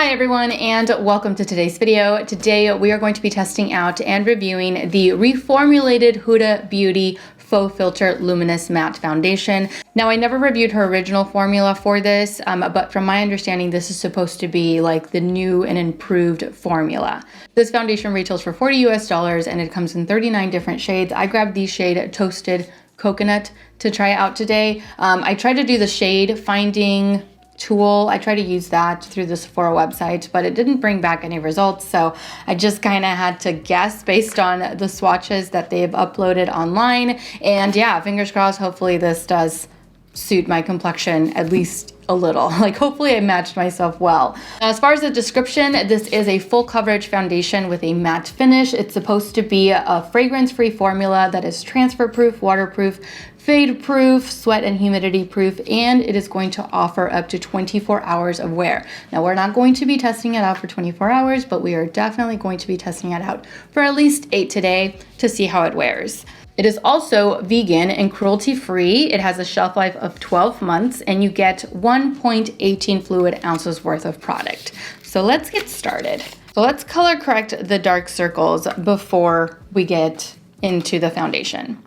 Hi everyone, and welcome to today's video. Today we are going to be testing out and reviewing the reformulated Huda Beauty Faux Filter Luminous Matte Foundation. Now, I never reviewed her original formula for this, but from my understanding, this is supposed to be like the new and improved formula. This foundation retails for $40 US and it comes in 39 different shades. I grabbed the shade Toasted Coconut to try out today. I tried to do the shade finding tool. I tried to use that through the Sephora website, but it didn't bring back any results. So I just kind of had to guess based on the swatches that they've uploaded online. And yeah, fingers crossed, hopefully this does suit my complexion at least a little. Like hopefully I matched myself well. As far as the description, this is a full coverage foundation with a matte finish. It's supposed to be a fragrance-free formula that is transfer proof, waterproof, fade proof, sweat and humidity proof, and it is going to offer up to 24 hours of wear. Now, we're not going to be testing it out for 24 hours, but we are definitely going to be testing it out for at least 8 today to see how it wears. It is also vegan and cruelty-free. It has a shelf life of 12 months, and you get 1.18 fluid ounces worth of product. So let's get started. So let's color correct the dark circles before we get into the foundation.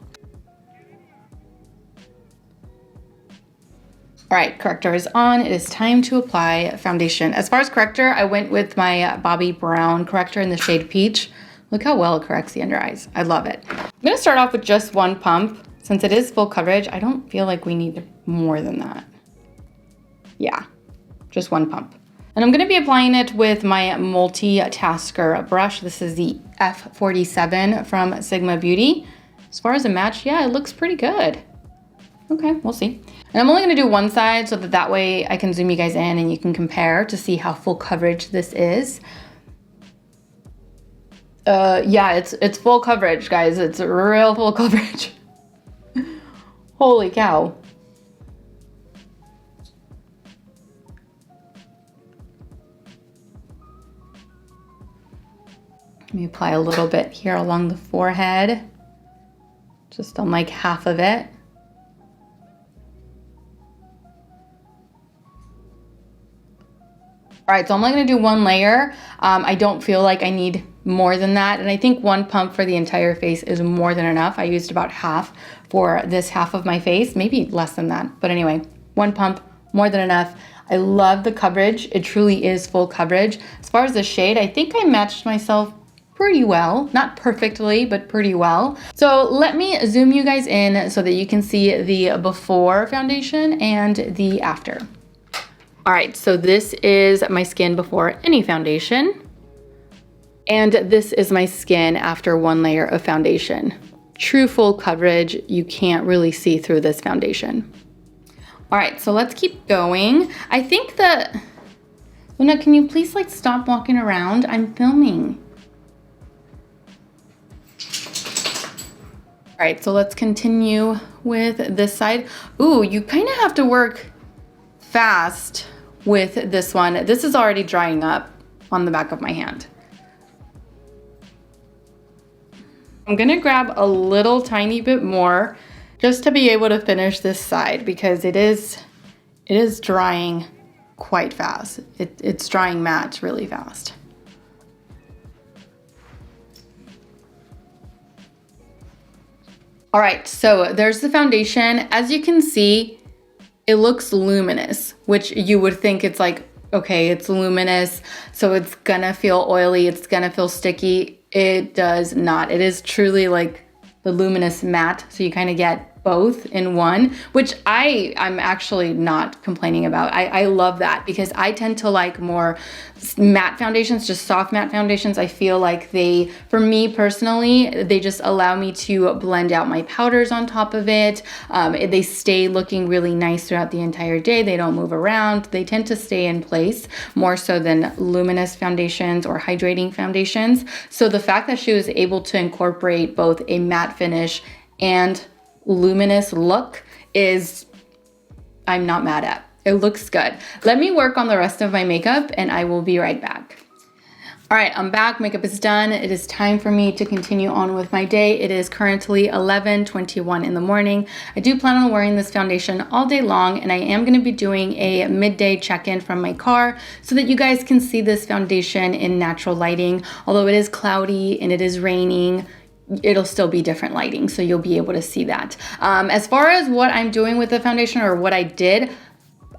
All right, corrector is on. It is time to apply foundation. As far as corrector, I went with my Bobbi Brown corrector in the shade Peach. Look how well it corrects the under eyes. I love it. I'm gonna start off with just one pump. Since it is full coverage, I don't feel like we need more than that. Yeah, just one pump. And I'm gonna be applying it with my multitasker brush. This is the F47 from Sigma Beauty. As far as a match, yeah, it looks pretty good. Okay, we'll see. And I'm only gonna do one side so that way I can zoom you guys in and you can compare to see how full coverage this is. Yeah, it's full coverage, guys. It's real full coverage. Holy cow. Let me apply a little bit here along the forehead, just on like half of it. All right, so I'm only gonna do one layer. I don't feel like I need more than that. And I think one pump for the entire face is more than enough. I used about half for this half of my face, maybe less than that. But anyway, one pump, more than enough. I love the coverage. It truly is full coverage. As far as the shade, I think I matched myself pretty well. Not perfectly, but pretty well. So let me zoom you guys in so that you can see the before foundation and the after. All right, so this is my skin before any foundation. And this is my skin after one layer of foundation. True full coverage. You can't really see through this foundation. All right, so let's keep going. I think that, Luna, can you please like stop walking around? I'm filming. All right, so let's continue with this side. Ooh, you kind of have to work fast with this one. This is already drying up on the back of my hand. I'm gonna grab a little tiny bit more just to be able to finish this side because it is drying quite fast. It's drying matte really fast. All right, so there's the foundation. As you can see, it looks luminous, which you would think it's like, okay, it's luminous, so it's gonna feel oily, it's gonna feel sticky. It does not. It is truly like the luminous matte, so you kind of get both in one, which I'm actually not complaining about. I love that because I tend to like more matte foundations, just soft matte foundations. I feel like they, for me personally, they just allow me to blend out my powders on top of it. They stay looking really nice throughout the entire day. They don't move around. They tend to stay in place more so than luminous foundations or hydrating foundations. So the fact that she was able to incorporate both a matte finish and luminous look is, I'm not mad at. It looks good. Let me work on the rest of my makeup and I will be right back. All right, I'm back. Makeup is done. It is time for me to continue on with my day. It is currently 11:21 in the morning. I do plan on wearing this foundation all day long, and I am going to be doing a midday check-in from my car so that you guys can see this foundation in natural lighting. Although it is cloudy and it is raining, it'll still be different lighting, so you'll be able to see that. As far as what I'm doing with the foundation or what I did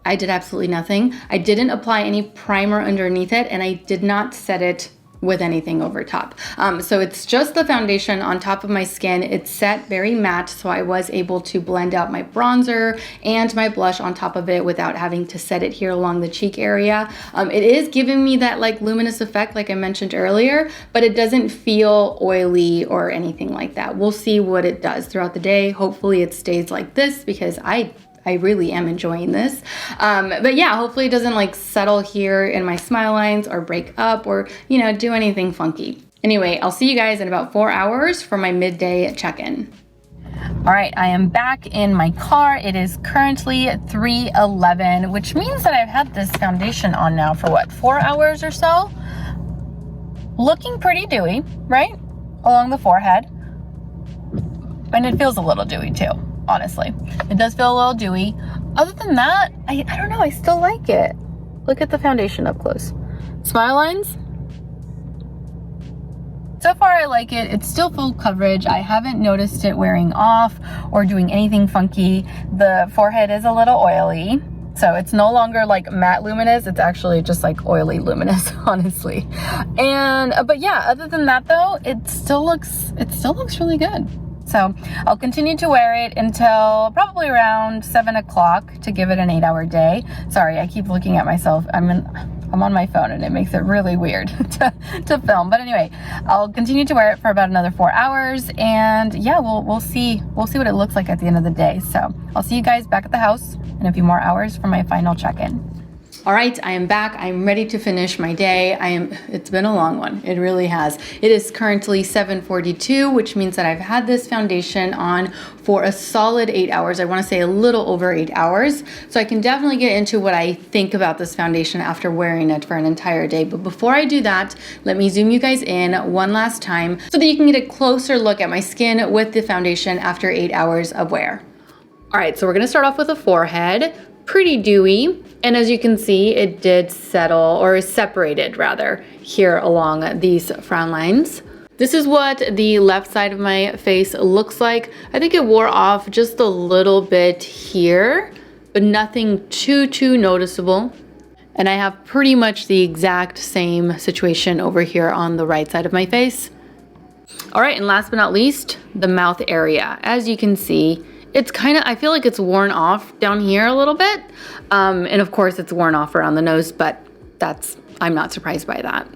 absolutely nothing. I didn't apply any primer underneath it, and I did not set it with anything over top. So it's just the foundation on top of my skin. It's set very matte, so I was able to blend out my bronzer and my blush on top of it without having to set it here along the cheek area. It is giving me that like luminous effect like I mentioned earlier, but it doesn't feel oily or anything like that. We'll see what it does throughout the day. Hopefully it stays like this because I really am enjoying this. But yeah, hopefully it doesn't like settle here in my smile lines or break up or, you know, do anything funky. Anyway, I'll see you guys in about 4 hours for my midday check-in. All right, I am back in my car. It is currently 3:11, which means that I've had this foundation on now for what, 4 hours or so? Looking pretty dewy, right? Along the forehead. And it feels a little dewy too. Honestly, it does feel a little dewy. Other than that, I don't know, I still like it. Look at the foundation up close. Smile lines. So far I like it. It's still full coverage. I haven't noticed it wearing off or doing anything funky. The forehead is a little oily, so it's no longer like matte luminous. It's actually just like oily luminous, honestly. And but yeah, other than that though, it still looks really good. So I'll continue to wear it until probably around 7 o'clock to give it an 8-hour day. Sorry, I keep looking at myself. I'm on my phone and it makes it really weird to film. But anyway, I'll continue to wear it for about another 4 hours, and yeah, we'll see what it looks like at the end of the day. So I'll see you guys back at the house in a few more hours for my final check-in. All right, I am back. I'm ready to finish my day. It's been a long one. It really has. It is currently 7:42, which means that I've had this foundation on for a solid 8 hours. I want to say a little over 8 hours. So I can definitely get into what I think about this foundation after wearing it for an entire day. But before I do that, let me zoom you guys in one last time so that you can get a closer look at my skin with the foundation after 8 hours of wear. All right, so we're gonna start off with the forehead. Pretty dewy, and as you can see, it did settle, or is separated rather, here along these frown lines. This is what the left side of my face looks like. I think it wore off just a little bit here, but nothing too noticeable. And I have pretty much the exact same situation over here on the right side of my face. All right, and last but not least, the mouth area. As you can see, it's kind of, I feel like it's worn off down here a little bit. And of course it's worn off around the nose, but I'm not surprised by that.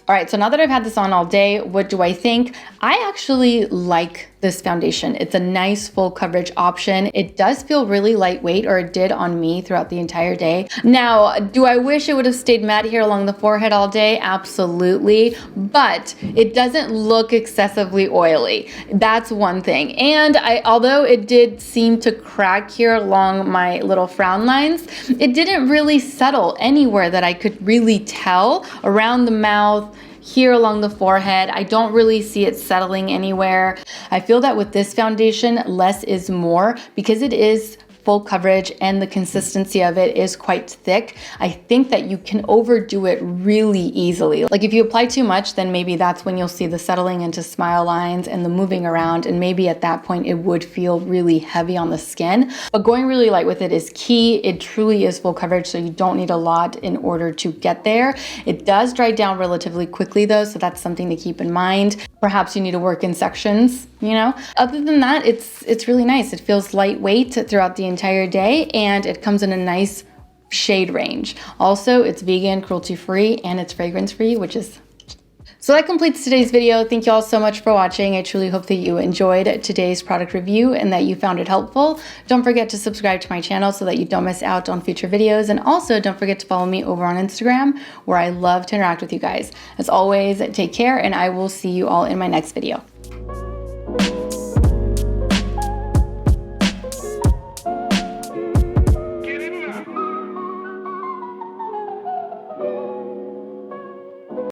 All right, so now that I've had this on all day, what do I think? I actually like this foundation. It's a nice full coverage option. It does feel really lightweight, or it did on me throughout the entire day. Now, do I wish it would have stayed matte here along the forehead all day? Absolutely, but it doesn't look excessively oily. That's one thing. And although it did seem to crack here along my little frown lines, it didn't really settle anywhere that I could really tell. Around the mouth, here along the forehead, I don't really see it settling anywhere. I feel that with this foundation, less is more because it is full coverage and the consistency of it is quite thick. I think that you can overdo it really easily. Like if you apply too much, then maybe that's when you'll see the settling into smile lines and the moving around, and maybe at that point it would feel really heavy on the skin. But going really light with it is key. It truly is full coverage, so you don't need a lot in order to get there. It does dry down relatively quickly though, so that's something to keep in mind. Perhaps you need to work in sections, you know? Other than that, it's really nice. It feels lightweight throughout the entire day, and it comes in a nice shade range. Also, it's vegan, cruelty-free, and it's fragrance-free, which is... So that completes today's video. Thank you all so much for watching. I truly hope that you enjoyed today's product review and that you found it helpful. Don't forget to subscribe to my channel so that you don't miss out on future videos. And also don't forget to follow me over on Instagram, where I love to interact with you guys. As always, take care, and I will see you all in my next video.